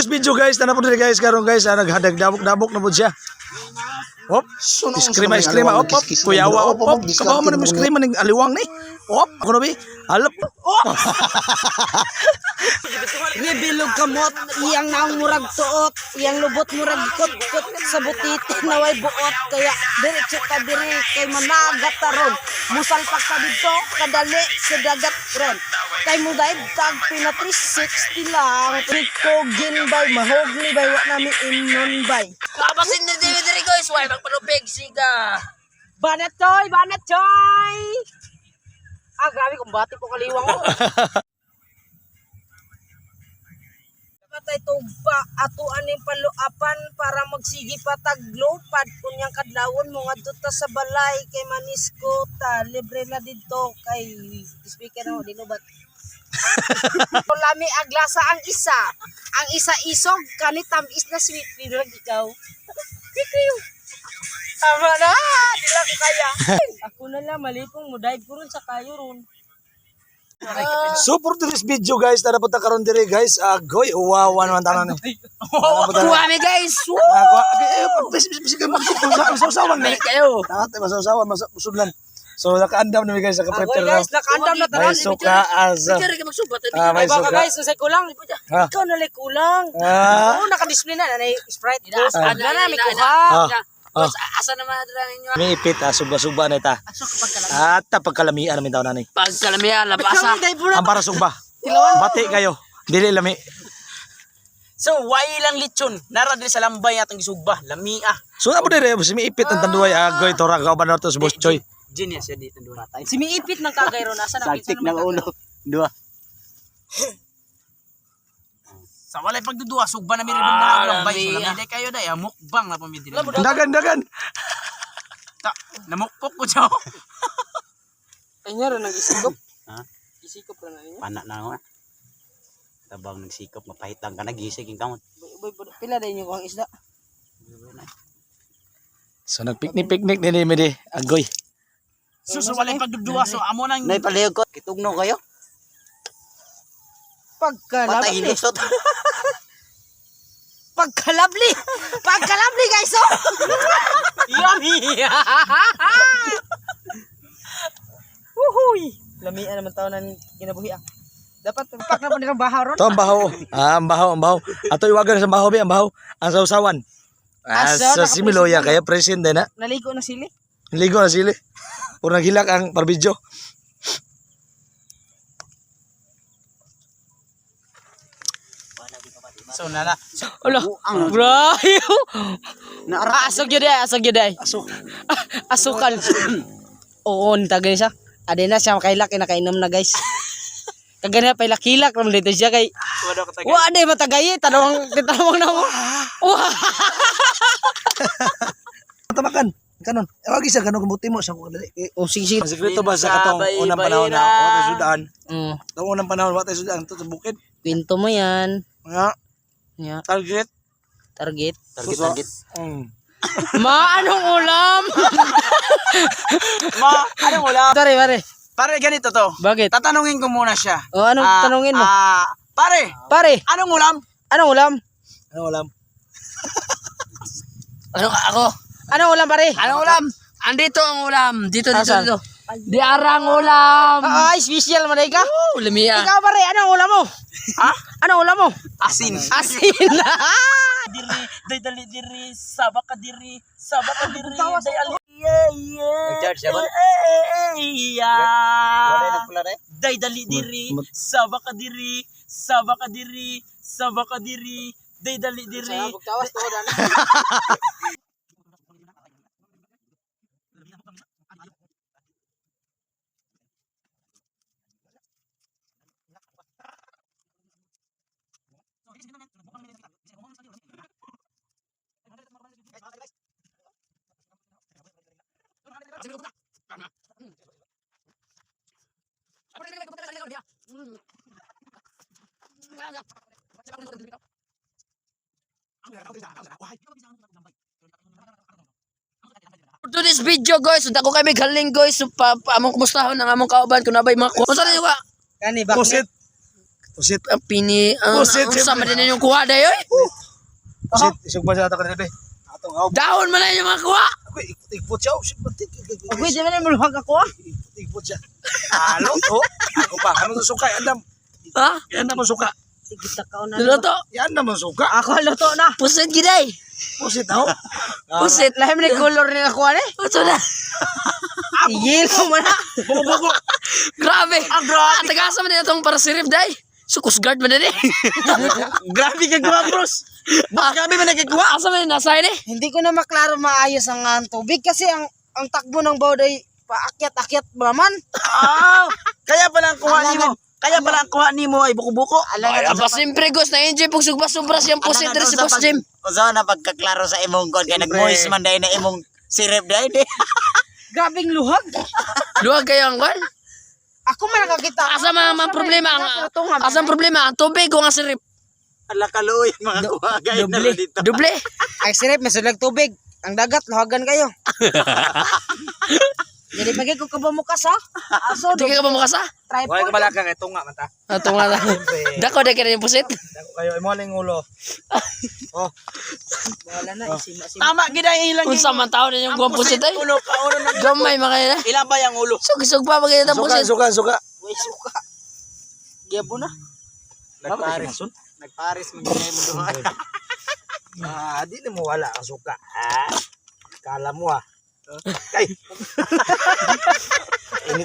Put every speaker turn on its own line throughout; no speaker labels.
this video guys, tanap po guys karon guys, naghadag dabok na po siya. Hop, iskrima, hop, hop, kuyawa, hop, hop, kabaw man mo iskrima ning aliwang ni. Hop, ako na bi. Halap.
Ni bilog kamot, iyang naong murag tuot, iyang lubot murag kot sa butit naway buot kaya diretso ka diri kay managat taron. Musalpak ka dito kadali sa dagat ron. Kay mo dahil tag pina 360 lang. Kogin bay mahogni bay wa nami inon bay.
Kapasin na diri guys, why magpalupig siga.
Banat choy. Ah, grabe kung bati po kaliwang ko. Patay tugpa ato aning paluapan para magsigi pataglupad kunyang kadlawon mo ngadto ta sa balay kay Manisco ta libre na didto kay speaker mo dinubat. Lami aglasa ang isa isog kanit tamis na sweet pero ikaw. Ikaw. Tama na, dila ko kaya. Ako na lang malipong mo dive ko ron sa kayo ron.
So for this video guys, tara punta karon dire guys. Goy, wow, naman tanan ni.
Kuwami guys.
Bisig masawsawan ni kayo. Tama masawsawan, masudlan. So nakaandam na guys sa ka-prepare na.
Guys, nakaandam na tanan.
May suka asa.
Diri ka magsubat.
May
Baka
suka.
guys, usay kulang. Ikaw na lay kulang. Oo, naka-display na nanay Sprite.
Asa
na mi kuha.
Asa naman dira ninyo.
May ipit suba-suba na ita. At pagkalamian namin taon nanay.
Pagkalamian labasa.
Ang para sugba. Bati kayo. Dili lami.
So, why lang lechon? Nara diri sa lambay atong gisugba, lamia.
So na po dire, si may ipit ang tanduay Goy tora ka ba to sa Boss Choy.
Genius ya dito dua.
Si miipit ng kagayro nasa
Saktik ng ulo. Dua.
Sa walay pagdudua, sugba na mi rin na lambay. So, lamia kayo dai, mukbang na pamidiri.
Dagan.
Namukpok ko siya.
Ay nga rin nag-isikop.
Ha?
Isikop rin na niya.
Panak na ako. Tabang nagsikop, mapahitang ka nagising yung kamot.
Pila din yung kuhang isda.
So nagpiknik din mi di Agoy.
So walay pagdudua, so amo nang
Nay palihog ko, kitugno kayo. Patay
Pagkalabli.
lusot.
Pagkalabli guys oh.
yummy.
Uhuy. Lamian naman taon ng kinabuhi ah. Dapat pak na pa nilang bahaw ron.
To ang baho. Ang baho. Ato iwagan sa baho bi ang baho. Ang sausawan. Sa similoya kaya present din na.
Naligo na sili.
Ligo na sili. Puro naghilak ang parbidyo.
So nala.
Ala. Bro. Asok yun ay. Asukan. Oo, tagay siya. Ade na siya makailak, nakainom na guys. Kagana pa ilakilak naman dito siya kay. Wa ade matagay, tanong na mo.
Tamakan. Kanon. Awagi sa kanon kumuti mo sa ko dali.
Oh, sige.
Sikreto ba sa katong unang panahon na wala sudan. Tong unang panahon wala sudan to sa bukid.
Pinto mo yan.
Ya. Target.
Target.
Ma, anong ulam?
Anong ulam?
Pare.
Pare ganito to.
Bakit?
Tatanungin ko muna siya.
Oh, anong tanungin mo?
Pare,
Pare,
anong ulam?
anong ulam?
Ano ulam?
Anong ulam pare?
Anong ulam? Andito ang ulam. Dito.
Asan?
Diarang ulam.
Ay, special man ka.
Lamia.
Ikaw pare, anong ulam mo?
Ha?
Anong ulam mo?
Asin.
Asin.
Diri, sabaka diri, day ali.
Nag-charge siya ba? Wala na pula rin.
Day dali diri, sabaka diri, day dali diri.
Pagtawas to dan.
To this video guys, unta ko kami galing guys, so among kumustahon ang among kauban kun nabay mga. Unsa niyo ba?
Kani
Pusit. Pusit.
Ang pini,
Pusit,
sama din yung kuha dayo.
Pusit. Isog ba sa ato kanina, be? Atong haw.
Dahon man na yung mga kuha.
Ako, ikot siya.
Uy, di man maluhag ako ah.
Ikot siya. Ano? Oh, ako pa. Ano to suka? Andam.
Ha?
Yan naman suka.
Kita ka na.
Luto.
Yan naman suka.
Ako luto na.
Pusit giday.
Pusit haw.
Pusit.
Lahim ni color ni ako ani.
Ito na.
Yellow mo na.
Buko.
Grabe. Ang grabe. Tagasa man din itong para sirip day. Sukus guard man din eh.
Grabe ka gawa, bros. Grabe man nagkagawa.
Asa man din nasa eh.
Hindi ko na maklaro maayos ang tubig kasi ang takbo ng bawday paakyat-akyat naman.
Kaya pala ang kuha nimo. Kaya pala ang kuha nimo ay buko-buko.
Ay, aba siyempre Gus, na-enjoy pag subra-subra siyang pusit diri si Boss Jim.
Usa na pagkaklaro sa imong kon kay nag-moist man dai na imong sirip dai.
Grabing luhag.
Luwag kayo ang kwan.
Ako man nakakita.
Asa man problema ang problema ang tubig o nga sirip.
Ala kaluoy mga kuha gay na
doble.
dito.
Duble.
Ay sirip, may sulag tubig. Ang dagat, luhagan kayo. Jadi pagi ko kabamukas ha. Aso,
Di ka ba mo kasa?
Wala ka
tripod.
malaka kay tunga man ta.
Ato nga lang. Dako na kaya yung pusit.
Dako kayo imo ling ulo. Oh,
Wala na, isima-sima.
Tama gid ay ilang.
Unsa man tao na yung guwang pusit ay.
Ulo ka ulo na.
Gamay makaya na.
Ilan ba yung ulo?
Sug-sug pa magkita
suka,
pusit.
suka.
Uy, suka. Giyabo na.
Nagparis. Nagparis man gyud mo duha.
Di na mo wala ang suka. Kala mo ah. Ay.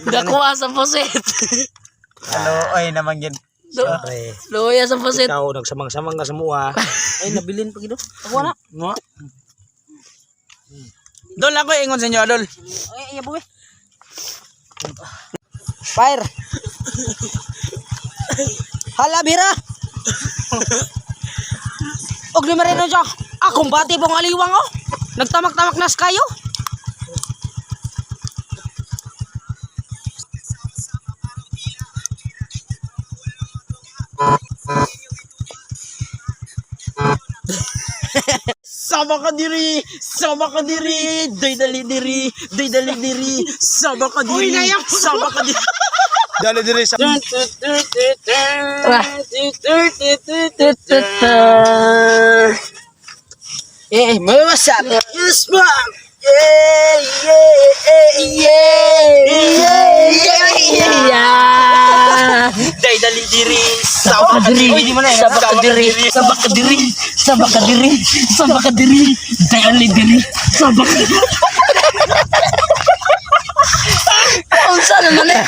Dako sa pusit.
Kaluoy naman gyud.
Siyempre,
Luya sa pusit.
ikaw nagsamang-samang ka sa mua.
Ay, nabilin pa gido. Ako na.
No?
Dol ako ingon sa inyo, Dol.
Ay, buwi. Fire. Hala, bira. Og lima rin siya. Akong bati pong aliwang oh. Nagtamak-tamak nas kayo.
Sama ka diri, doy dali diri, sama ka diri, sama ka diri.
Dali diri sa...
May wasap.
Yes, ma'am. Day dali diri, sama ka diri. Oy, di mo na. Sama ka diri, dali diri, sama ka diri.
Unsa naman eh.